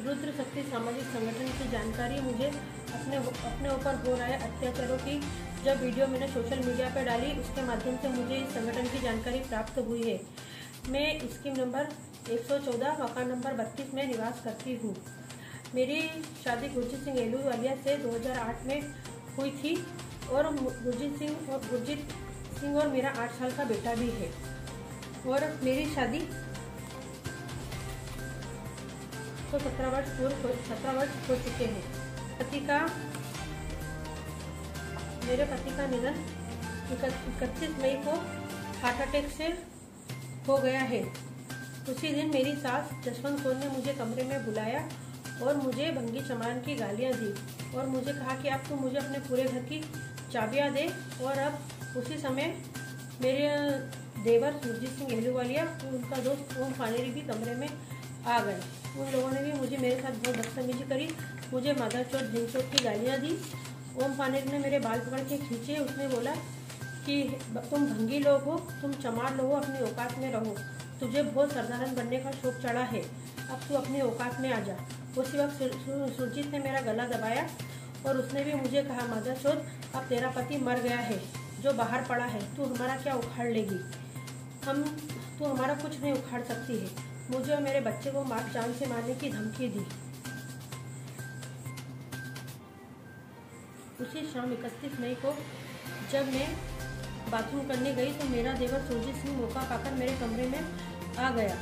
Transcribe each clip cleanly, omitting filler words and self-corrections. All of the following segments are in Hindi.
रुद्र शक्ति सामाजिक संगठन की जानकारी मुझे अपने ऊपर हो रहे अत्याचारों की जब वीडियो मैंने सोशल मीडिया पर डाली, उसके माध्यम से मुझे इस संगठन की जानकारी प्राप्त हुई है। मैं स्कीम नंबर 114 मकान नंबर 32 में निवास करती हूँ। मेरी शादी गुरजीत सिंह एलूवालिया से 2008 में हुई थी और गुरजीत सिंह और मेरा 8 साल का बेटा भी है और मेरी शादी को 17 वर्ष हो चुके हैं। मेरे पति का निधन 31 मई को हार्ट अटैक से हो गया है। उसी दिन मेरी सास जसवंत कौर ने मुझे कमरे में बुलाया और मुझे भंगी चमान की गालियां दी और मुझे कहा कि अब तू मुझे अपने पूरे घर की चाबियां दे। और अब उसी समय मेरे देवर गुरजीत सिंह एलूवालिया उनका दोस्त ओम पानेरी भी कमरे में आ गए। उन लोगों ने भी मुझे मेरे साथ बहुत बदतमीजी करी, मुझे मादरचोद ढिंगचोद की गालियां दी। ओम पानेरी ने मेरे बाल पकड़ के खींचे। उसने बोला कि तुम भंगी लोग हो, तुम चमार लोग हो, अपनी औकात में रहो, तुझे बहुत साधारण बनने का शौक चढ़ा है, अब तू अपनी औकात में आ जा। उसी वक्त सुरजीत ने मेरा गला दबाया और उसने भी मुझे कहा, मादरचोद अब तेरा पति मर गया है, जो बाहर पड़ा है, तू हमारा क्या उखाड़ लेगी, तू हमारा कुछ नहीं उखाड़ सकती है। मुझे और मेरे बच्चे को जान से मारने की धमकी दी। उसी शाम 31 मई को जब मैं बाथरूम करने गई तो मेरा देवर सुरजीत सिंह मौका पाकर मेरे कमरे में आ गया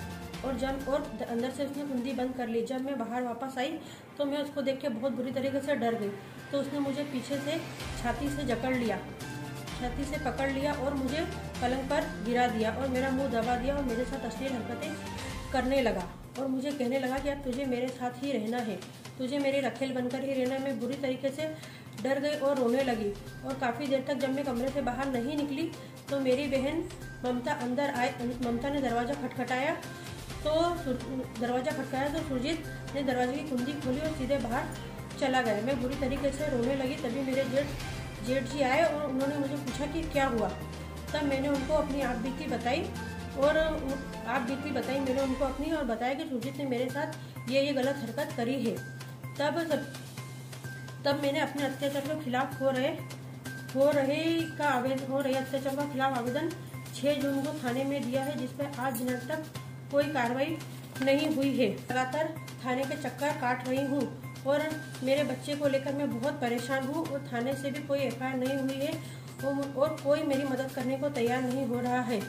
और अंदर से उसने कुंडी बंद कर ली। जब मैं बाहर वापस आई तो मैं उसको देख के बहुत बुरी तरीके से डर गई। तो उसने मुझे पीछे से छाती से पकड़ लिया और मुझे पलंग पर गिरा दिया और मेरा मुंह दबा दिया और मेरे साथ अश्लील हरकतें करने लगा और मुझे कहने लगा कि अब तुझे मेरे साथ ही रहना है, तुझे मेरे रखेल बनकर ही रहना है। मैं बुरी तरीके से डर गई और रोने लगी और काफ़ी देर तक जब मैं कमरे से बाहर नहीं निकली तो मेरी बहन ममता अंदर आई। ममता ने दरवाज़ा खटखटाया तो सुरजीत ने दरवाजे की कुंडी खोली और सीधे बाहर चला गया। मैं बुरी तरीके से रोने लगी। तभी मेरे जेठ जी आए और उन्होंने मुझे पूछा कि क्या हुआ। तब मैंने उनको अपनी आप बीती बताई मैंने उनको अपनी और बताया कि सुरजीत ने मेरे साथ ये गलत हरकत करी है। तब मैंने अपने अत्याचार के खिलाफ हो रहे अत्याचार का खिलाफ आवेदन 6 जून को थाने में दिया है, जिस पर आज दिन तक कोई कार्रवाई नहीं हुई है। लगातार थाने के चक्कर काट रही हूँ और मेरे बच्चे को लेकर मैं बहुत परेशान हूँ और थाने से भी कोई एफआईआर नहीं हुई है और कोई मेरी मदद करने को तैयार नहीं हो रहा है।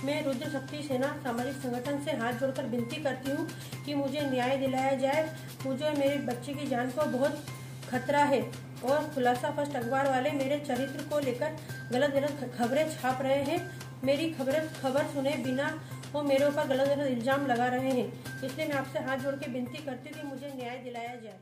मैं रुद्र शक्ति सेना सामाजिक संगठन से हाथ जोड़कर विनती करती हूँ कि मुझे न्याय दिलाया जाए। मुझे और मेरे बच्चे की जान को बहुत खतरा है और खुलासा फर्स्ट अखबार वाले मेरे चरित्र को लेकर गलत खबरें छाप रहे हैं। मेरी खबर सुने बिना वो मेरे ऊपर गलत इल्जाम लगा रहे हैं। इसलिए मैं आपसे हाथ जोड़ के विनती करती हूँ कि मुझे न्याय दिलाया जाए।